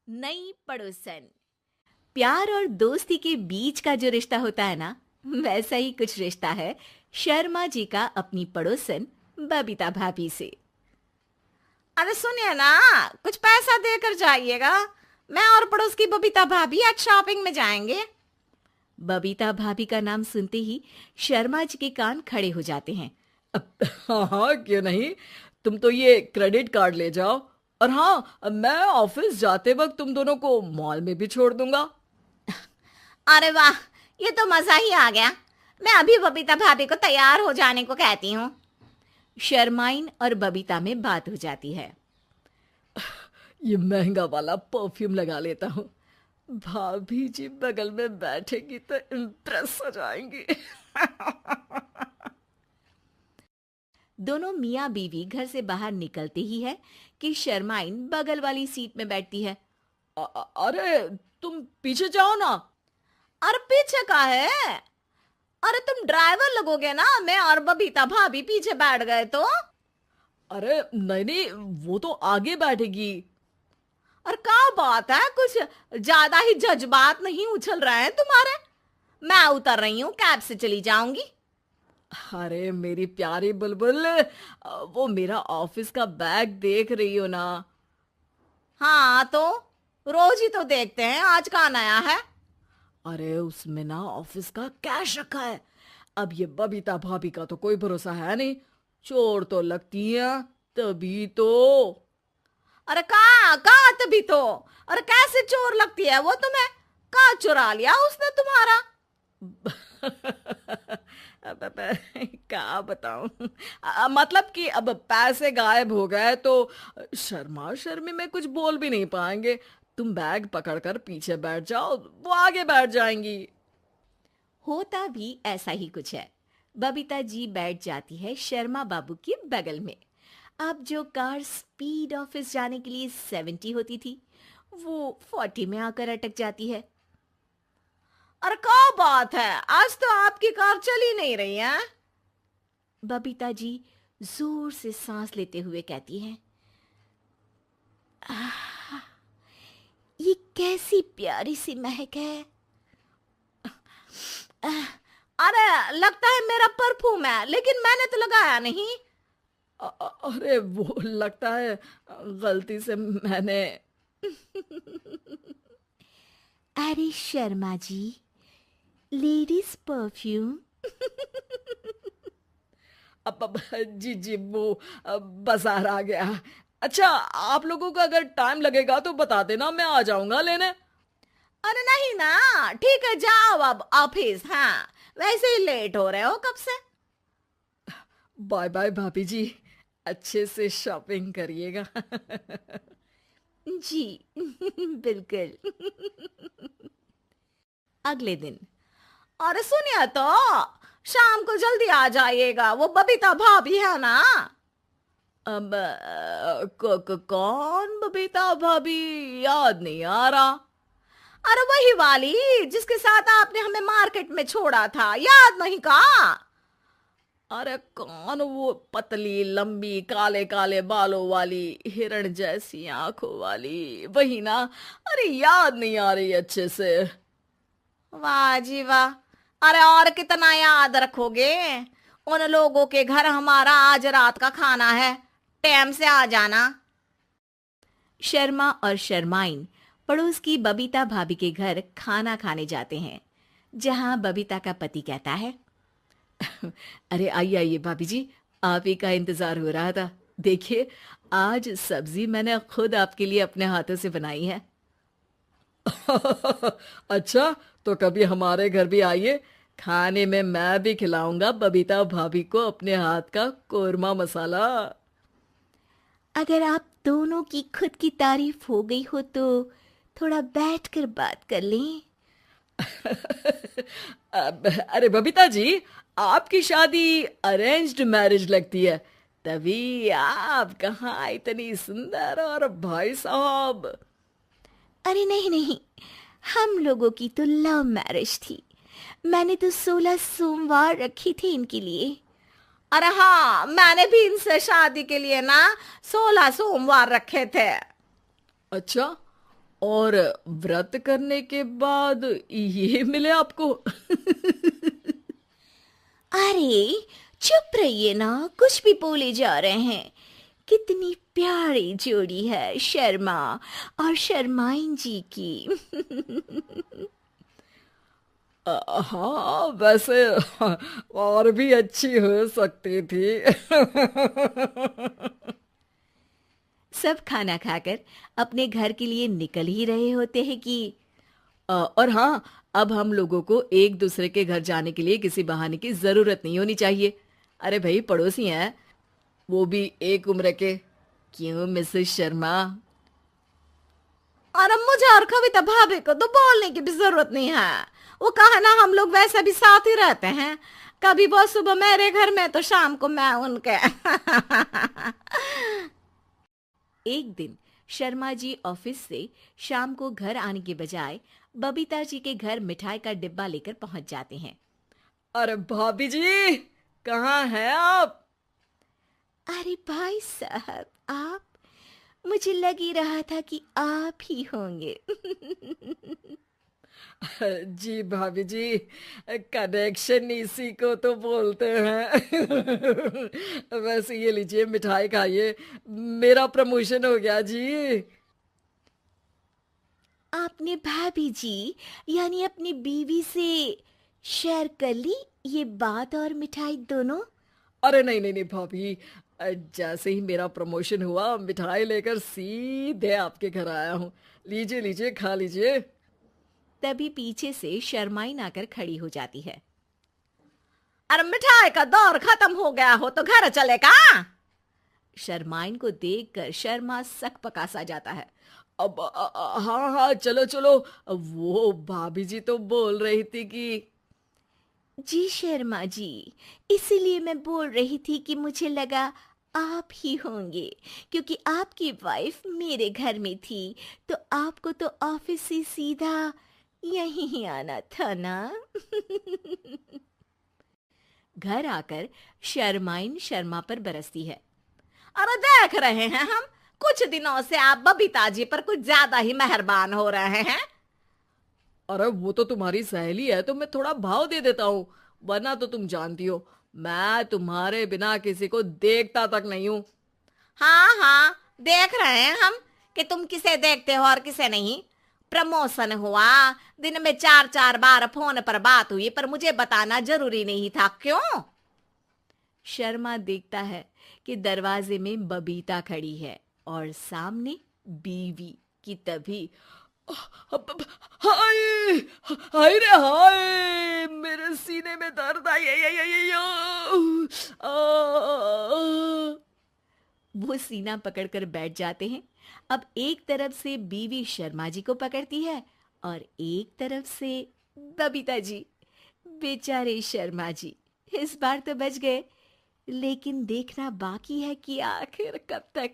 नई पड़ोसन। प्यार और दोस्ती के बीच का जो रिश्ता होता है ना, वैसा ही कुछ रिश्ता है शर्मा जी का अपनी पड़ोसन बबीता भाभी से। अरे सुनिए ना, कुछ पैसा देकर जाइएगा। मैं और पड़ोस की बबीता भाभी आज शॉपिंग में जाएंगे। बबीता भाभी का नाम सुनते ही शर्मा जी के कान खड़े हो जाते हैं। हाँ हाँ, क्यों नहीं। तुम तो ये क्रेडिट कार्ड ले जाओ। और हाँ, मैं ऑफिस जाते वक्त तुम दोनों को मॉल में भी छोड़ दूंगा। अरे वाह, ये तो मजा ही आ गया। मैं अभी बबीता भाभी को तैयार हो जाने को कहती हूँ। शर्माइन और बबीता में बात हो जाती है। ये महंगा वाला परफ्यूम लगा लेता हूँ। भाभी जी बगल में बैठेगी तो इम्प्रेस हो जाएंगी। दोनों मियाँ बीवी घर से बाहर निकलते ही है कि शर्माइन बगल वाली सीट में बैठती है। अरे तुम पीछे जाओ ना। अरे पीछे का है? अरे तुम ड्राइवर लगोगे ना, मैं और बबीता भाभी पीछे बैठ गए तो। अरे नहीं नहीं, वो तो आगे बैठेगी। और क्या बात है, कुछ ज्यादा ही जज्बात नहीं उछल रहे हैं तुम्हारे? मैं उतर रही हूँ, कैब से चली जाऊंगी। अरे मेरी प्यारी बुलबुल, वो मेरा ऑफिस का बैग देख रही हो ना। हाँ तो रोज ही तो देखते हैं, आज का नया है? अरे उसमें ना ऑफिस का कैश रखा है। अब ये बबीता भाभी का तो कोई भरोसा है नहीं, चोर तो लगती है। तभी तो। अरे कहाँ कहाँ तभी तो। अरे कैसे चोर लगती है वो तुम्हें? कहाँ चुरा लिया उसने तुम्हारा? क्या बताऊं। मतलब कि अब पैसे गायब हो गए तो शर्मा शर्मी में कुछ बोल भी नहीं पाएंगे। तुम बैग पकड़कर पीछे बैठ जाओ, वो आगे बैठ जाएंगी। होता भी ऐसा ही कुछ है। बबीता जी बैठ जाती है शर्मा बाबू के बगल में। अब जो कार स्पीड ऑफिस जाने के लिए 70 होती थी, वो 40 में आकर अटक जाती है। अरे क्या बात है, आज तो आपकी कार चली नहीं रही है। बबीता जी जोर से सांस लेते हुए कहती हैं, "आह, ये कैसी प्यारी सी महक है। अरे लगता है मेरा परफ्यूम है, लेकिन मैंने तो लगाया नहीं। अरे वो लगता है गलती से मैंने। अरे शर्मा जी, लेडीज परफ्यूम। अब जी जी, वो बाजार आ गया। अच्छा, आप लोगों को अगर टाइम लगेगा तो बता देना, मैं आ जाऊंगा लेने। अरे नहीं ना, ठीक है जाओ अब ऑफिस। हाँ, वैसे ही लेट हो रहे हो कब से। बाय बाय भाभी जी, अच्छे से शॉपिंग करिएगा। जी बिल्कुल। अगले दिन। अरे सुनिए तो, शाम को जल्दी आ जाइएगा, वो बबीता भाभी है ना। अब कौन बबीता भाभी? याद नहीं आ रहा। अरे वही वाली जिसके साथ आपने हमें मार्केट में छोड़ा था, याद नहीं का? अरे कौन वो पतली लंबी काले काले बालों वाली हिरण जैसी आंखों वाली, वही ना। अरे याद नहीं आ रही अच्छे से। वाह जी वाह। अरे और कितना याद रखोगे? उन लोगों के घर हमारा आज रात का खाना है, टाइम से आ जाना। शर्मा और शर्माइन पड़ोस की बबीता भाभी के घर खाना खाने जाते हैं, जहां बबीता का पति कहता है, अरे आइए आइए भाभी जी, आप ही का इंतजार हो रहा था। देखिए, आज सब्जी मैंने खुद आपके लिए अपने हाथों से बनाई है। अच्छा, तो कभी हमारे घर भी आइए। खाने में मैं भी खिलाऊंगा बबीता भाभी को अपने हाथ का कोरमा मसाला। अगर आप दोनों की खुद की तारीफ हो गई हो तो थोड़ा बैठकर बात कर लें। अरे बबीता जी, आपकी शादी अरेंज्ड मैरिज लगती है, तभी आप कहाँ इतनी सुंदर। और भाई साहब। अरे नहीं नहीं, हम लोगों की तो लव मैरिज थी। मैंने तो 16 सोमवार रखी थी इनके लिए। अरे हाँ, मैंने भी इनसे शादी के लिए ना 16 सोमवार रखे थे। अच्छा, और व्रत करने के बाद ये मिले आपको? अरे चुप रहिए ना, कुछ भी बोले जा रहे हैं। कितनी प्यारी जोड़ी है शर्मा और शर्माइन जी की। हाँ वैसे और भी अच्छी हो सकती थी। सब खाना खाकर अपने घर के लिए निकल ही रहे होते हैं कि और हाँ, अब हम लोगों को एक दूसरे के घर जाने के लिए किसी बहाने की जरूरत नहीं होनी चाहिए। अरे भाई, पड़ोसी हैं, वो भी एक उम्र के। क्यों मिसेस शर्मा? और अब मुझे और कविता भाभी को तो बोलने की भी जरूरत नहीं है। वो कहा ना, हम लोग वैसे भी साथ ही रहते हैं। कभी वो सुबह मेरे घर में तो शाम को मैं उनके। एक दिन शर्मा जी ऑफिस से शाम को घर आने के बजाय बबीता जी के घर मिठाई का डिब्बा लेकर पहुंच जाते हैं। अरे भाभी जी, कहाँ हैं आप? अरे भाई साहब, आप? मुझे लग ही रहा था कि आप ही होंगे। जी भाभी जी, कनेक्शन इसी को तो बोलते हैं। वैसे ये लीजिए, मिठाई खाइए, मेरा प्रमोशन हो गया जी। आपने भाभी जी यानी अपनी बीवी से शेयर कर ली ये बात और मिठाई दोनों? अरे नहीं नहीं नहीं भाभी, जैसे ही मेरा प्रमोशन हुआ, मिठाई लेकर सीधे आपके घर आया हूँ। लीजिए लीजिए, खा लीजिए। तभी पीछे से शर्माइन आकर खड़ी हो जाती है। अरे मिठाई का दौर खत्म हो गया हो तो घर चले का? शर्माइन को देखकर शर्मा सकपका सा जाता है। अब हाँ हाँ, चलो चलो। वो भाभी जी तो बोल रही थी कि जी शर्मा जी, इसीलिए मैं बोल रही थी कि मुझे लगा आप ही होंगे, क्योंकि आपकी वाइफ मेरे घर में थी तो आपको तो ऑफिस से सीधा यहीं ही आना था ना। घर आकर शर्माइन शर्मा पर बरसती है। अरे देख रहे हैं हम, कुछ दिनों से आप बबीता जी पर कुछ ज्यादा ही मेहरबान हो रहे हैं। अरे वो तो तुम्हारी सहेली है तो मैं थोड़ा भाव दे देता हूँ, वरना तो तुम जानती हो मैं तुम्हारे बिना किसी को देखता तक नहीं हूँ। हाँ हाँ, देख रहे हैं हम कि तुम किसे देखते हो और किसे नहीं। प्रमोशन हुआ, दिन में 4-4 बार फोन पर बात हुई, पर मुझे बताना जरूरी नहीं था, क्यों? शर्मा देखता है कि दरवाजे में बबीता खड़ी है और सामने बीवी की। तभी हाय हाय रे हाय, मेरे सीने में दर्द आई। वो सीना पकड़कर बैठ जाते हैं। अब एक तरफ से बीवी शर्मा जी को पकड़ती है और एक तरफ से बबीता जी। बेचारे शर्मा जी इस बार तो बच गए, लेकिन देखना बाकी है कि आखिर कब तक।